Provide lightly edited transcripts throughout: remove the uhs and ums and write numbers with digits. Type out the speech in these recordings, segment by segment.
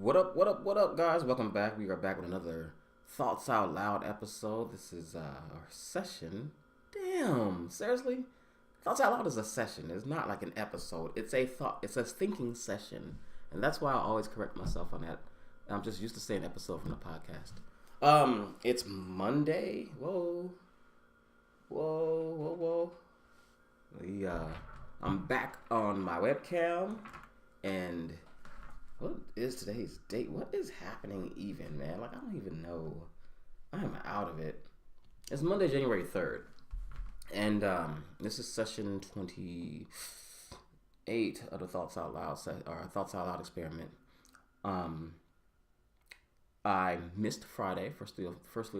What up, guys? Welcome back. We are back with another Thoughts Out Loud episode. This is our session. Damn, seriously? Thoughts Out Loud is a session. It's not like an episode. It's a thought. It's a thinking session, and that's why I always correct myself on that. I'm just used to saying episode from the podcast. It's Monday. Whoa. We I'm back on my webcam, and what is today's date? What is happening even, man? Like, I don't even know. I am out of it. It's Monday, January 3rd. And this is session 28 of the Thoughts Out Loud or Thoughts Out Loud experiment. I missed Friday. Firstly,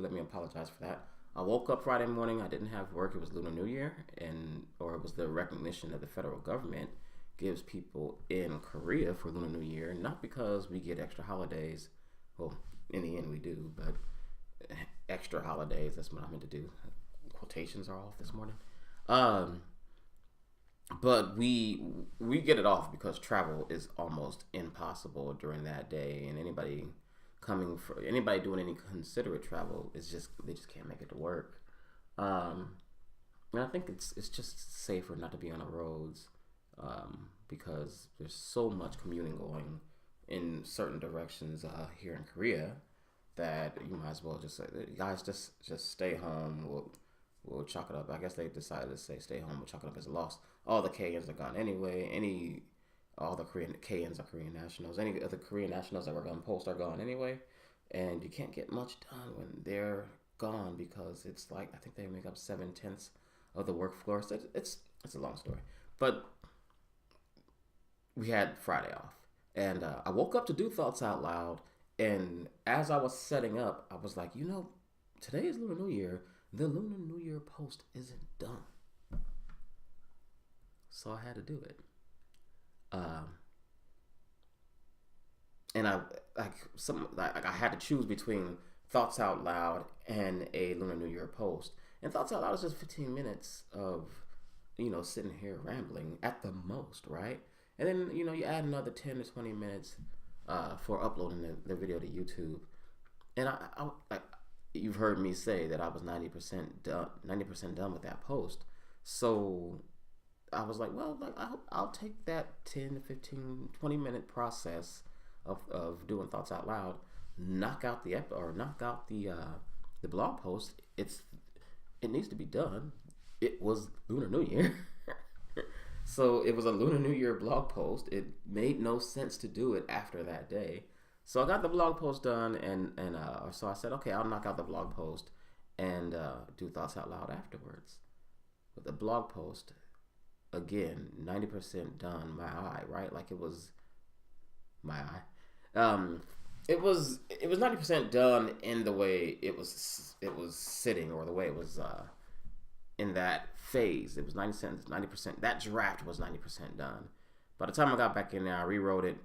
let me apologize for that. I woke up Friday morning. I didn't have work. It was Lunar New Year, or it was the recognition that the federal government gives people in Korea for Lunar New Year, not because we get extra holidays. Well, in the end we do, but extra holidays, that's what I meant to do. Quotations are off this morning. But we get it off because travel is almost impossible during that day, and anybody doing any considerate travel they just can't make it to work. And I think it's just safer not to be on the roads. Because there's so much commuting going in certain directions here in Korea that you might as well just say, guys, just stay home. We'll chalk it up. I guess they decided to say stay home. We'll chalk it up as a loss. All the KNs are gone anyway. All the KNs are Korean nationals. Any other Korean nationals that were going to post are gone anyway. And you can't get much done when they're gone because it's like, I think they make up 7/10 of the workforce. It's a long story. But we had Friday off, and I woke up to do Thoughts Out Loud, and as I was setting up, I was like, today is Lunar New Year. The Lunar New Year post isn't done, so I had to do it. And I had to choose between Thoughts Out Loud and a Lunar New Year post, and Thoughts Out Loud is just 15 minutes of sitting here rambling at the most, right? And then, you add another 10 to 20 minutes for uploading the video to YouTube. And you've heard me say that I was 90% done with that post. So I was like, well, I'll take that 10 to 15, 20 minute process of doing Thoughts Out Loud, knock out the blog post. It needs to be done. It was Lunar New Year. So it was a Lunar New Year blog post. It made no sense to do it after that day. So I got the blog post done, and so I said, okay, I'll knock out the blog post and do Thoughts Out Loud afterwards. But the blog post, again, 90% done. My eye, right? Like it was my eye. It was 90% done in the way it was sitting, or the way it was in that phase. It was 90%. That draft was 90% done. By the time I got back in there, I rewrote it.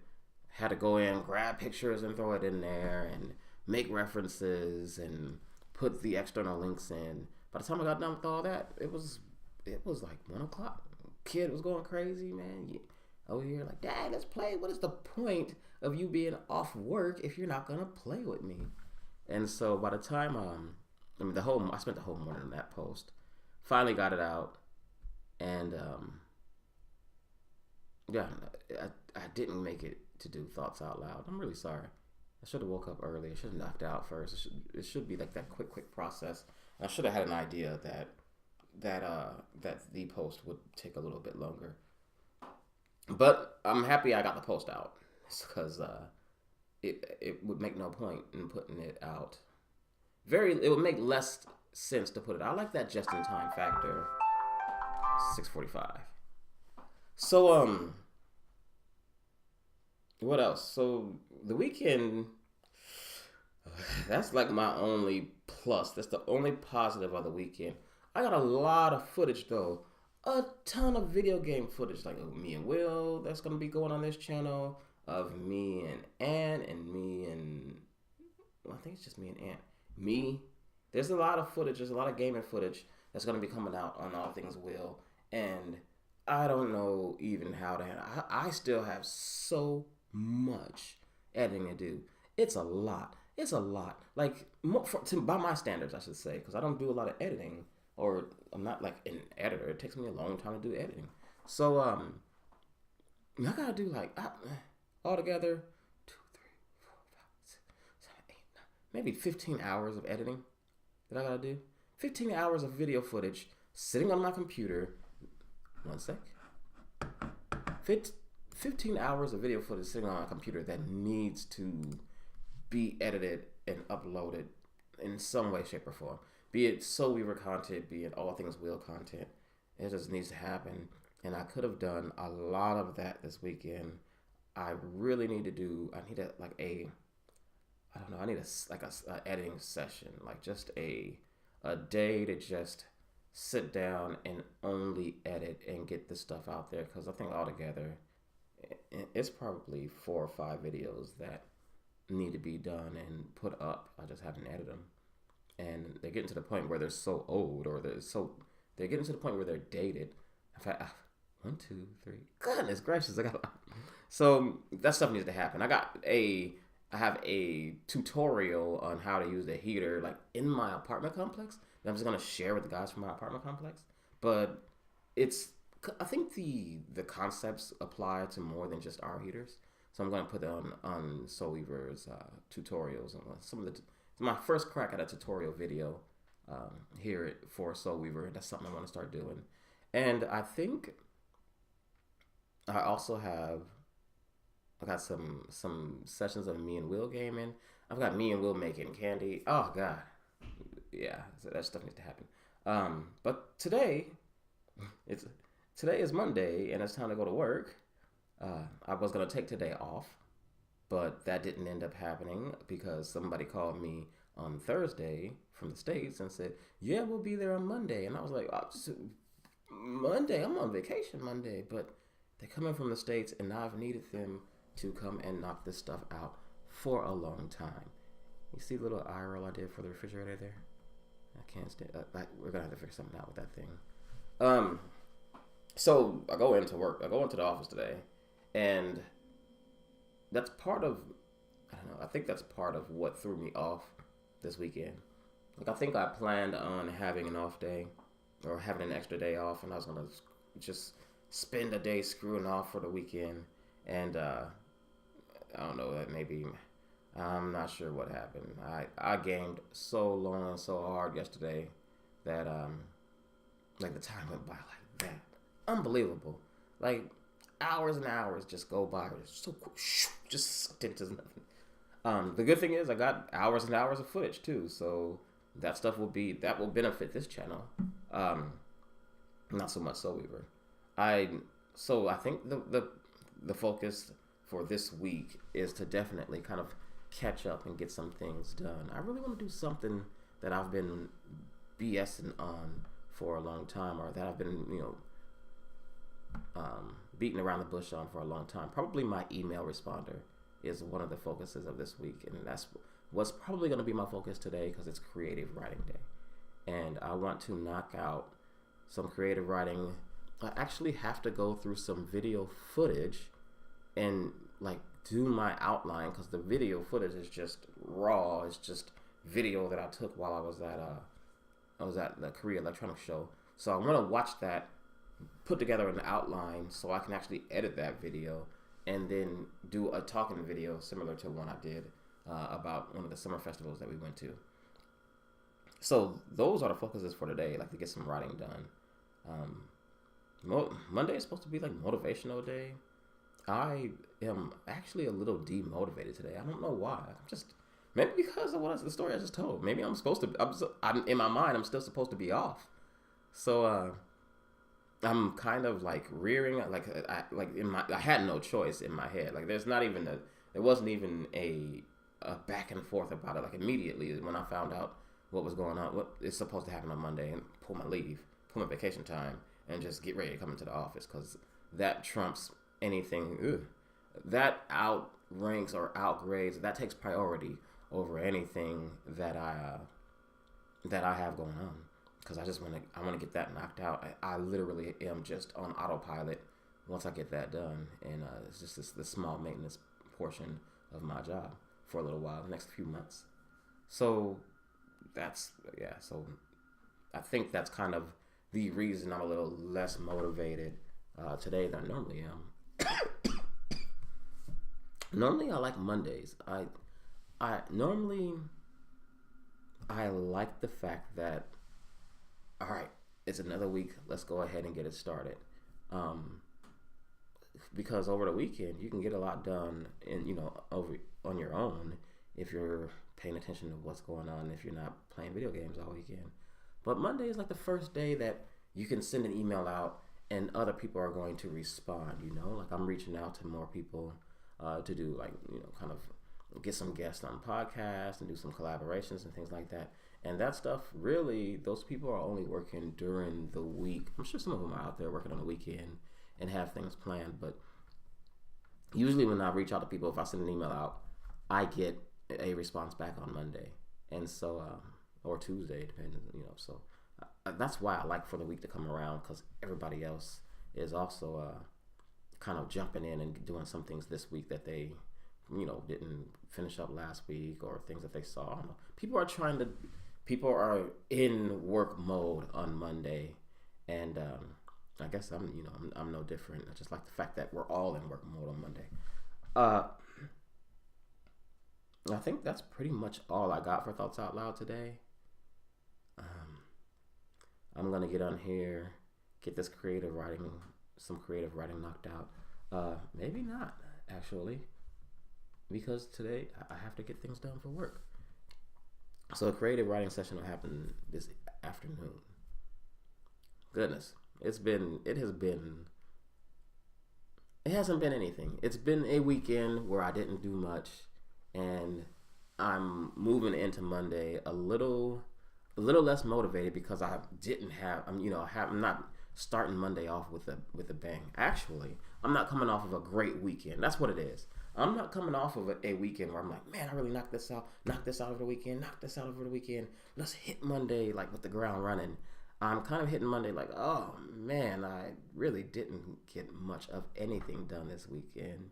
Had to go in, grab pictures, and throw it in there, and make references, and put the external links in. By the time I got done with all that, it was like 1:00. Kid was going crazy, man. Over here, like, Dad, let's play. What is the point of you being off work if you're not gonna play with me? And so by the time I spent the whole morning on that post. Finally got it out, and I didn't make it to do Thoughts Out Loud. I'm really sorry. I should have woke up early. I should have knocked out first. It should be like that quick process. I should have had an idea that the post would take a little bit longer. But I'm happy I got the post out, because it would make no point in putting it out. It would make less sense to put it. I like that just in time factor. 6:45. So what else? So the weekend, that's like my only plus. That's the only positive of the weekend. I got a lot of footage though. A ton of video game footage, like of me and Will, that's gonna be going on this channel, of me and Ant, and me and, well, I think it's just me and Ant. Me. There's a lot of footage. There's a lot of gaming footage that's going to be coming out on All Things Will. And I don't know even how to handle. I still have so much editing to do. It's a lot. It's a lot. Like by my standards, I should say, because I don't do a lot of editing, or I'm not like an editor. It takes me a long time to do editing. So I gotta do like altogether 2, 3, 4, 5, 6, 7, 8, 9, maybe 15 hours of editing that I gotta do. 15 hours of video footage sitting on my computer. One sec. 15 hours of video footage sitting on a computer that needs to be edited and uploaded in some way, shape, or form. Be it Soul Weaver content, be it All Things Will content. It just needs to happen. And I could have done a lot of that this weekend. I really need to do, I need I need a editing session. Like just a day to just sit down and only edit and get the stuff out there. Because I think altogether, it's probably 4 or 5 videos that need to be done and put up. I just haven't edited them, and they're getting to the point where they're so old, or they're getting to the point where they're dated. In fact, 1, 2, 3. Goodness gracious, so that stuff needs to happen. I have a tutorial on how to use the heater like in my apartment complex that I'm just gonna share with the guys from my apartment complex. But I think the concepts apply to more than just our heaters. So I'm going to put it on Soul Weaver's tutorials. And it's my first crack at a tutorial video here for Soul Weaver. That's something I want to start doing. And I think I got some sessions of me and Will gaming. I've got me and Will making candy. Oh, God. Yeah, so that stuff needs to happen. But today is Monday, and it's time to go to work. I was going to take today off, but that didn't end up happening because somebody called me on Thursday from the States and said, yeah, we'll be there on Monday. And I was like, Monday? I'm on vacation Monday. But they're coming from the States, and I've needed them to come and knock this stuff out for a long time. You see the little eye roll I did for the refrigerator there? I can't stand we're going to have to figure something out with that thing. So I go into work. I go into the office today. And that's part of, I don't know, I think that's part of what threw me off this weekend. Like, I think I planned on having an off day or having an extra day off, and I was going to just spend a day screwing off for the weekend. And I don't know, that maybe, I'm not sure what happened. I gamed so long and so hard yesterday that, like, the time went by like that. Unbelievable. Like, hours and hours just go by so quick, just sucked into nothing. The good thing is I got hours and hours of footage too, so that stuff will benefit this channel. Not so much Soul Weaver. I think the focus for this week is to definitely kind of catch up and get some things done. I really want to do something that I've been BSing on for a long time, or that I've been beating around the bush on for a long time. Probably my email responder is one of the focuses of this week, and that's what's probably going to be my focus today because it's creative writing day, and I want to knock out some creative writing. I actually have to go through some video footage and like do my outline because the video footage is just raw. It's just video that I took while I was at the Korea Electronics Show. So I want to watch that, put together an outline so I can actually edit that video and then do a talking video similar to one I did about one of the summer festivals that we went to. So those are the focuses for today, like to get some writing done. Monday is supposed to be like motivational day. I am actually a little demotivated today. I don't know why. Maybe because of the story I just told. Maybe I'm in my mind, I'm still supposed to be off. So, I'm kind of like rearing, I had no choice in my head. Like there wasn't even a back and forth about it. Like immediately when I found out what was going on, what is supposed to happen on Monday, and pull my vacation time and just get ready to come into the office, because that trumps anything. That outranks or outgrades, that takes priority over anything that I have going on. Because I want to get that knocked out. I literally am just on autopilot once I get that done, and it's just this small maintenance portion of my job for a little while, the next few months. So so I think that's kind of the reason I'm a little less motivated today than I normally am. Normally I like Mondays. I normally I like the fact that, all right, it's another week. Let's go ahead and get it started. Because over the weekend you can get a lot done, and over on your own if you're paying attention to what's going on. If you're not playing video games all weekend, but Monday is like the first day that you can send an email out and other people are going to respond. Like I'm reaching out to more people to do kind of get some guests on podcasts and do some collaborations and things like that. And that stuff, really, those people are only working during the week. I'm sure some of them are out there working on the weekend and have things planned. But usually when I reach out to people, if I send an email out, I get a response back on Monday. And so, or Tuesday, depending, So that's why I like for the week to come around, because everybody else is also kind of jumping in and doing some things this week that they didn't finish up last week, or things that they saw. I don't know. People are in work mode on Monday, and I guess I'm no different. I just like the fact that we're all in work mode on Monday. I think that's pretty much all I got for Thoughts Out Loud today. I'm gonna get on here, get some creative writing knocked out. Maybe not, actually, because today I have to get things done for work. So a creative writing session will happen this afternoon. Goodness, it hasn't been anything. It's been a weekend where I didn't do much, and I'm moving into Monday a little less motivated because I'm not starting Monday off with a bang. Actually, I'm not coming off of a great weekend. That's what it is. I'm not coming off of a weekend where I'm like, man, I really knocked this out over the weekend. Let's hit Monday like with the ground running. I'm kind of hitting Monday like, oh man, I really didn't get much of anything done this weekend.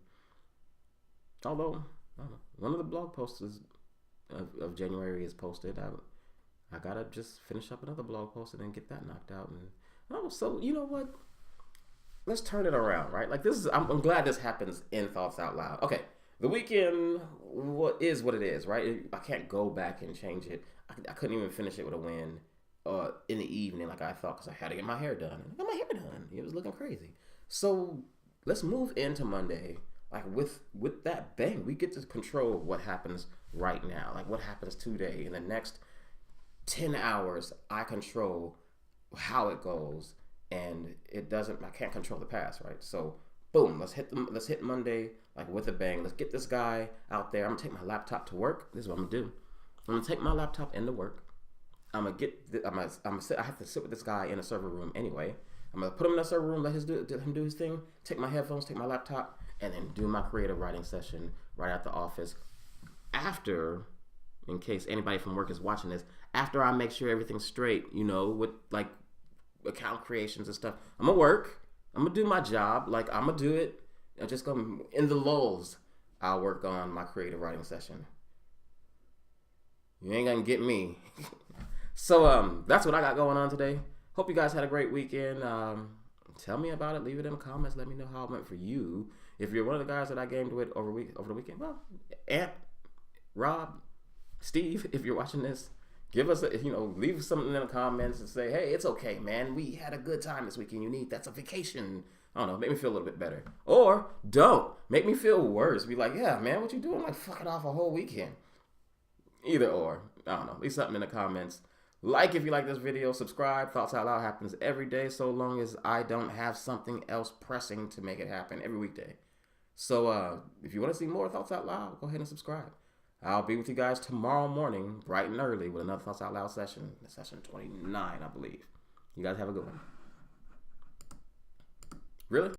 Although, I don't know, one of the blog posts of January is posted. I gotta just finish up another blog post and then get that knocked out. And so you know what? Let's turn it around, right? Like I'm glad this happens in Thoughts Out Loud. Okay, the weekend what it is, right? I can't go back and change it. I couldn't even finish it with a win in the evening like I thought, because I had to get my hair done. I got my hair done. It was looking crazy. So let's move into Monday like with that bang. We get to control what happens right now, like what happens today. In the next 10 hours, I control how it goes. And I can't control the past, right? So boom, let's hit Monday like with a bang. Let's get this guy out there. I'm gonna take my laptop to work. This is what I'm gonna do. I'm gonna take my laptop into work. I have to sit with this guy in a server room anyway. I'm gonna put him in a server room, let him do his thing, take my headphones, take my laptop, and then do my creative writing session right at the office. After, in case anybody from work is watching this, after I make sure everything's straight, with like account creations and stuff, I'm gonna work. I'm gonna do my job. Like I'm gonna do it. I'm just gonna, in the lulls, I'll work on my creative writing session. You ain't gonna get me. So that's what I got going on today. Hope you guys had a great weekend. Tell me about it. Leave it in the comments. Let me know how it went for you. If you're one of the guys that I gamed with over the weekend, well, Ant, Rob, Steve, if you're watching this, give us leave something in the comments and say, hey, it's okay, man. We had a good time this weekend. That's a vacation. I don't know, make me feel a little bit better. Or don't. Make me feel worse. Be like, yeah, man, what you doing? Like fucking off a whole weekend. Either or. I don't know. Leave something in the comments. Like if you like this video. Subscribe. Thoughts Out Loud happens every day, so long as I don't have something else pressing to make it happen every weekday. So if you want to see more Thoughts Out Loud, go ahead and subscribe. I'll be with you guys tomorrow morning, bright and early, with another Thoughts Out Loud session. Session 29, I believe. You guys have a good one. Really?